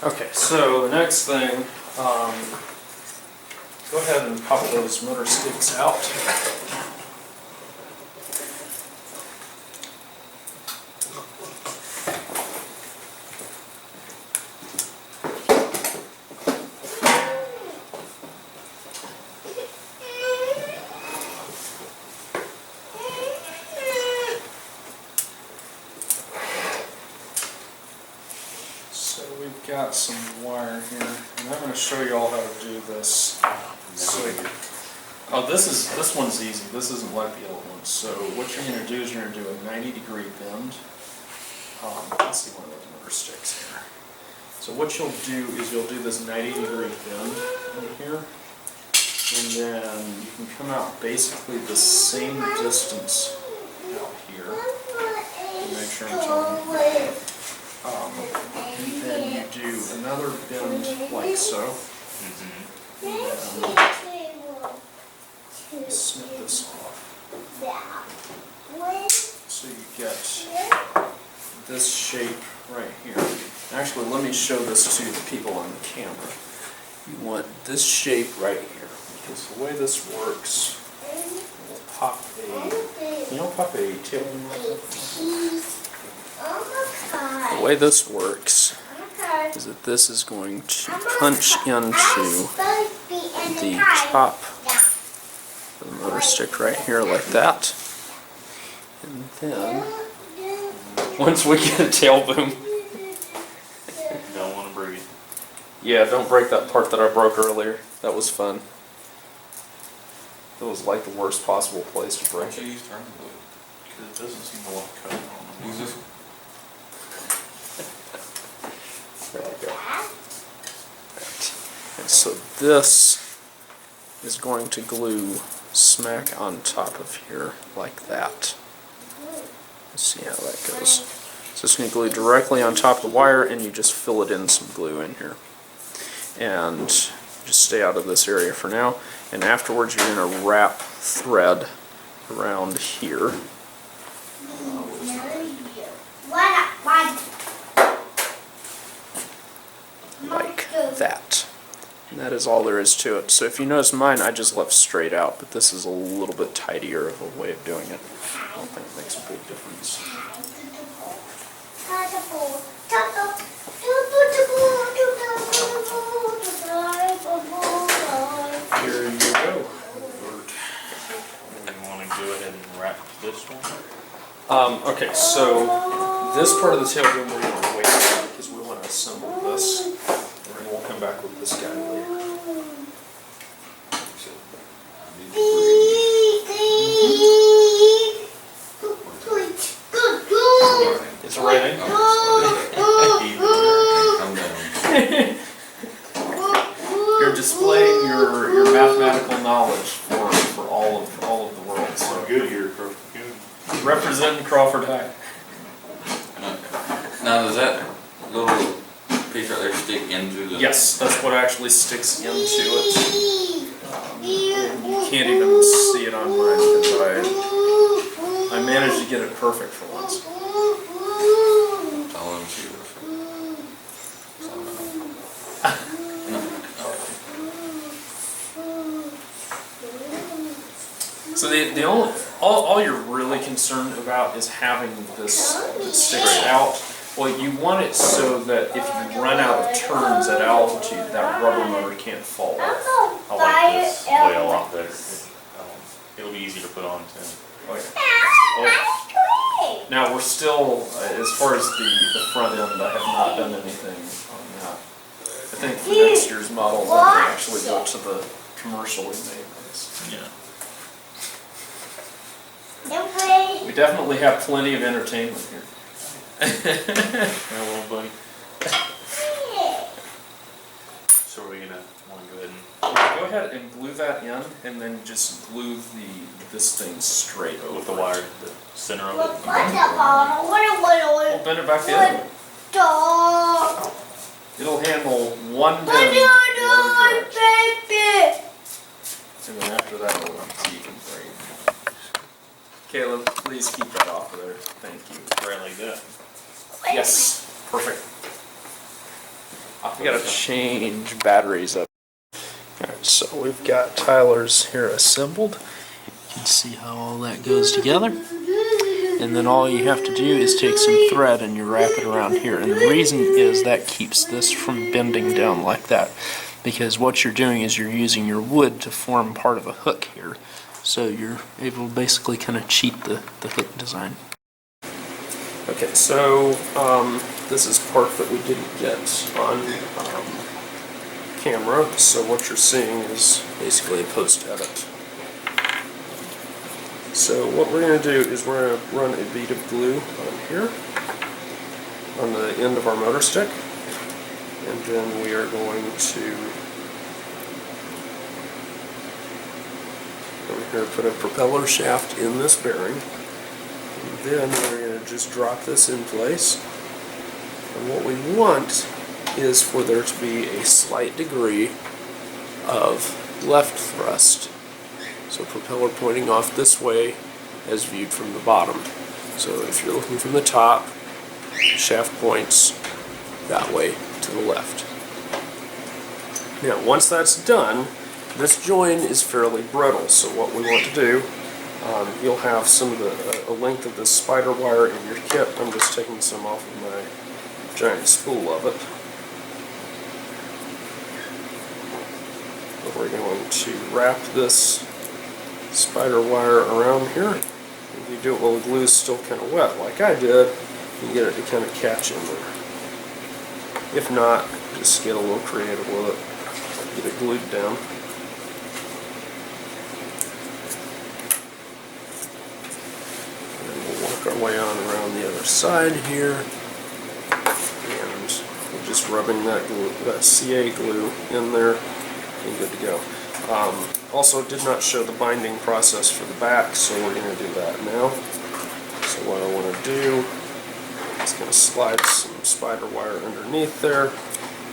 Okay, so the next thing, go ahead and pop those motor sticks out. So we've got some wire here, and I'm going to show you all how to do this. Oh, this one's easy. This isn't like the other one. So what you're going to do is you're going to do a 90-degree bend. Let's see one of those motor sticks here. So what you'll do is you'll do this 90-degree bend in here, and then you can come out basically the same distance out here. Make sure I'm telling you. And then you do another bend like so. And snip this off. So you get this shape right here. Actually, let me show this to the people on the camera. You want this shape right here, because the way this works, we'll pop a tail in like that. The way this works is that this is going to punch into the top of the motor stick right here like that. And then, once we get a tail boom, don't want to break it. Yeah, don't break that part that I broke earlier. That was fun. It was like the worst possible place to break Why don't you use turning glue? Because it doesn't seem to want to cut on them. Use this. There you go. And so this is going to glue smack on top of here like that. Let's see how that goes. So it's going to glue directly on top of the wire, and you just fill it in some glue in here. And just stay out of this area for now. And afterwards you're going to wrap thread around here. Like that. And that is all there is to it. So if you notice mine, I just left straight out, but this is a little bit tidier of a way of doing it. I don't think it makes a big difference. Here you go. You want to go ahead and wrap this one? Okay, so this part of the tail boom we're going to wait for because we want to assemble this, and then we'll come back with this guy later. It's raining. You're displaying your mathematical knowledge for all of the world. So Good here, Crawford. representing Crawford High. Now does that little piece right there stick into the... Yes, that's what actually sticks into it. You can't even see it on mine because I managed to get it perfect for once. I'll let me see this. So the only all you're really concerned about is having this that sticks out. Well, you want it so that if you run out of turns at altitude, that rubber motor can't fall off. I like this way a lot better. It'll be easy to put on too. Now we're still, as far as the front end, I have not done anything on that. I think for next year's model, I'm going to actually go to the commercially made ones. Yeah. We definitely have plenty of entertainment here. Well, buddy. So we're gonna want to go ahead and Go ahead and glue that in, and then just glue this thing straight over with the wire, the center of it. We'll bend it back in. It'll handle one bend the other direction. And then after that, we'll keep and braid. Caleb, please keep that off of there. Thank you. Right like that. Yes, perfect. We gotta change batteries up. Alright, so we've got Tyler's here assembled. You can see how all that goes together. And then all you have to do is take some thread and you wrap it around here. And the reason is that keeps this from bending down like that. Because what you're doing is you're using your wood to form part of a hook here. So you're able to basically kind of cheat the hook design. Okay, so this is part that we didn't get on camera. So what you're seeing is basically a post-edit. So what we're going to do is we're going to run a bead of glue on here, on the end of our motor stick, and then we are going to put a propeller shaft in this bearing, and then we're going to just drop this in place. And what we want is for there to be a slight degree of left thrust. So propeller pointing off this way as viewed from the bottom. So if you're looking from the top, shaft points that way to the left. Now once that's done, this join is fairly brittle, so what we want to do, you'll have some of a length of this spider wire in your kit. I'm just taking some off of my giant spool of it. But we're going to wrap this spider wire around here. If you do it while the glue is still kind of wet, like I did, you can get it to kind of catch in there. If not, just get a little creative with it. Get it glued down. And we'll work our way on around the other side here. And we're just rubbing that glue, that CA glue in there, and good to go. Also did not show the binding process for the back, so we're going to do that now. So what I want to do is going to slide some spider wire underneath there,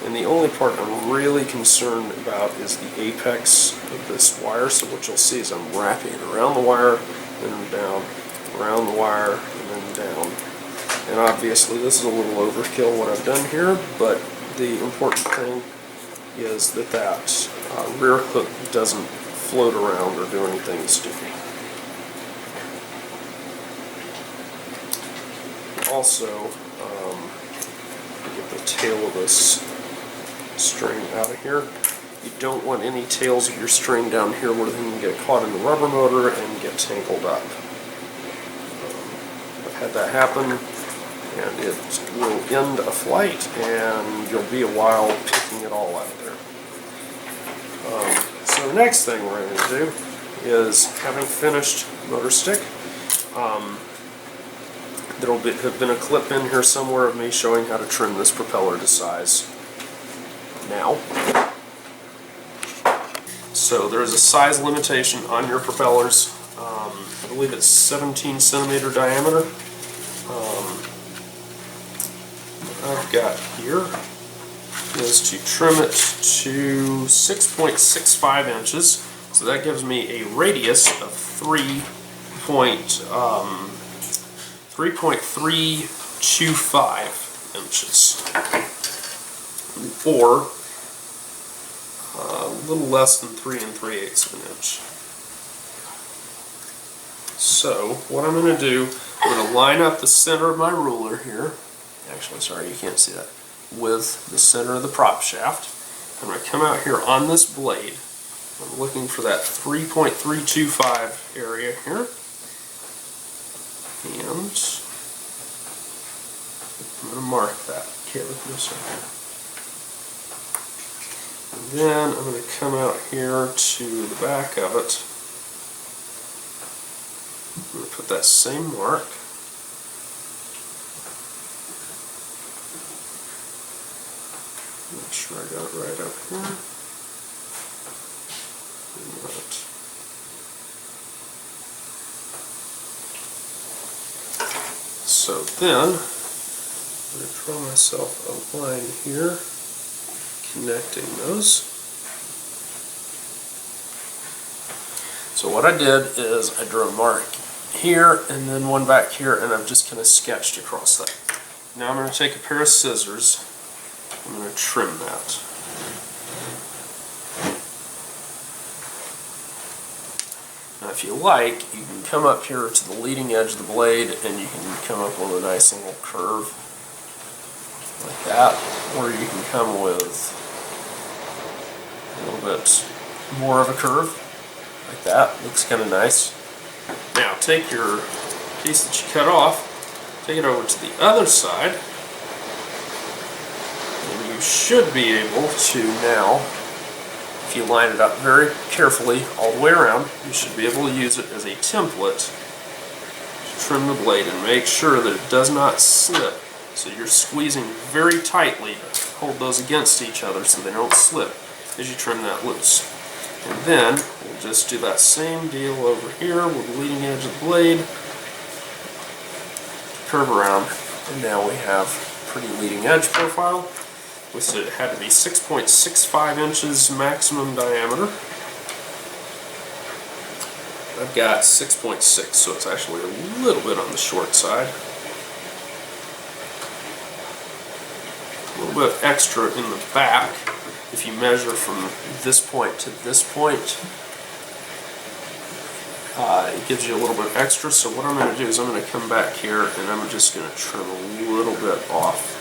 and the only part I'm really concerned about is the apex of this wire. So what you'll see is I'm wrapping it around the wire, then down, around the wire, and then down. And obviously this is a little overkill what I've done here, but the important thing is that rear hook doesn't float around or do anything stupid. Also, get the tail of this string out of here. You don't want any tails of your string down here where they can get caught in the rubber motor and get tangled up. I've had that happen, and it will end a flight, and you'll be a while picking it all out of there. So the next thing we're going to do is, having finished motor stick, there will have been a clip in here somewhere of me showing how to trim this propeller to size now. So there is a size limitation on your propellers. I believe it's 17 centimeter diameter. What I've got here is to trim it to 6.65 inches. So that gives me a radius of 3.325 inches, or a little less than 3 3/8 of an inch. So what I'm going to do, I'm going to line up the center of my ruler here. Actually, sorry, you can't see that. With the center of the prop shaft. I'm going to come out here on this blade. I'm looking for that 3.325 area here. And I'm going to mark that. Okay, with this right here. And then I'm going to come out here to the back of it. I'm going to put that same mark. Make sure I got it right up here. So then, I'm going to draw myself a line here, connecting those. So what I did is I drew a mark here and then one back here, and I've just kind of sketched across that. Now I'm going to take a pair of scissors, I'm going to trim that. Now if you like, you can come up here to the leading edge of the blade and you can come up with a nice little curve like that, or you can come with a little bit more of a curve like that. Looks kind of nice. Now take your piece that you cut off, take it over to the other side, and you should be able to now, if you line it up very carefully all the way around, you should be able to use it as a template to trim the blade and make sure that it does not slip. So you're squeezing very tightly to hold those against each other so they don't slip as you trim that loose. And then we'll just do that same deal over here with the leading edge of the blade, curve around, and now we have a pretty leading edge profile. We said it had to be 6.65 inches maximum diameter. I've got 6.6, so it's actually a little bit on the short side. A little bit extra in the back. If you measure from this point to this point, it gives you a little bit extra. So what I'm going to do is I'm going to come back here and I'm just going to trim a little bit off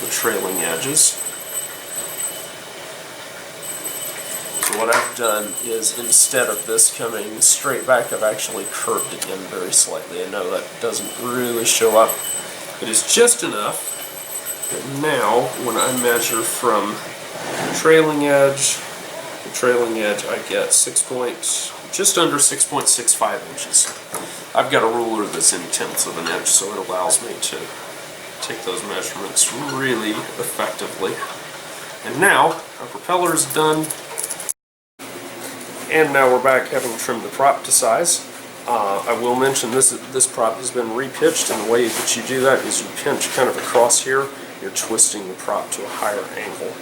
the trailing edges. So what I've done is, instead of this coming straight back, I've actually curved it in very slightly. I know that doesn't really show up, but it's just enough that now when I measure from the trailing edge I get just under 6.65 inches. I've got a ruler that's in tenths of an inch, so it allows me to take those measurements really effectively. And now our propeller is done, and now we're back having trimmed the prop to size. I will mention this prop has been repitched, and the way that you do that is you pinch kind of across here. You're twisting the prop to a higher angle.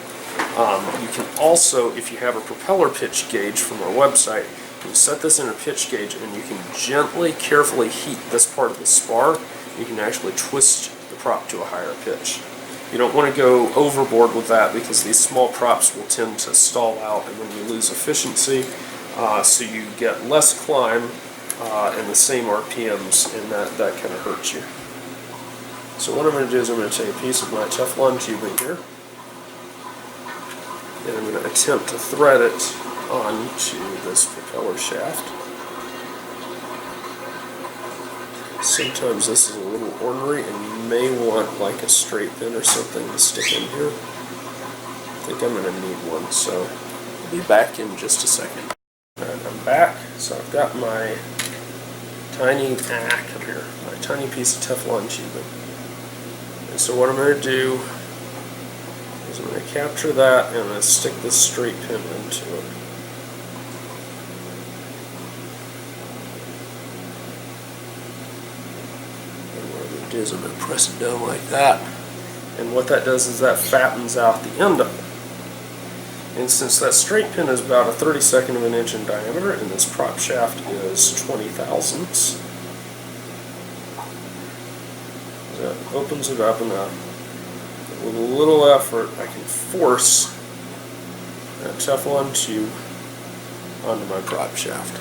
You can also, if you have a propeller pitch gauge from our website, you set this in a pitch gauge and you can gently, carefully heat this part of the spar. You can actually twist the prop to a higher pitch. You don't want to go overboard with that because these small props will tend to stall out and then you lose efficiency. So you get less climb and the same RPMs, and that kind of hurts you. So what I'm going to do is I'm going to take a piece of my Teflon tubing here, and I'm going to attempt to thread it onto this propeller shaft. Sometimes this is a little ornery and you may want like a straight pin or something to stick in here. I think I'm going to need one, so I'll be back in just a second. Alright, I'm back. So I've got my tiny piece of Teflon tubing. And so what I'm going to do is I'm going to capture that and I'm going to stick this straight pin into it. And what I'm going to do is I'm going to press it down like that. And what that does is that fattens out the end of it. And since that straight pin is about 1/32 of an inch in diameter and this prop shaft is 20 thousandths, that opens it up enough. With a little effort, I can force that Teflon tube onto my prop shaft.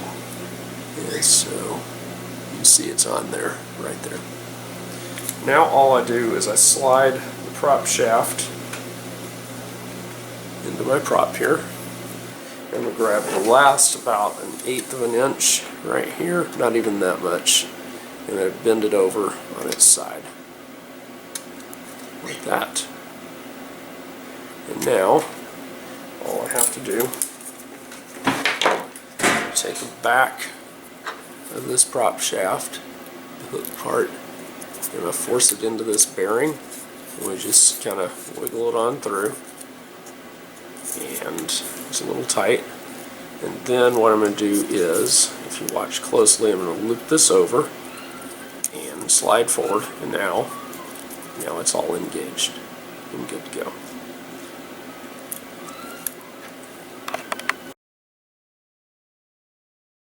And so you can see it's on there, right there. Now all I do is I slide the prop shaft into my prop here. I'm going to grab the last about 1/8 of an inch right here, not even that much, and I bend it over on its side. Like that. And now, all I have to do is take the back of this prop shaft, the hook part, and I force it into this bearing, and we just kind of wiggle it on through. And it's a little tight. And then what I'm going to do is, if you watch closely, I'm going to loop this over and slide forward, and now it's all engaged and good to go.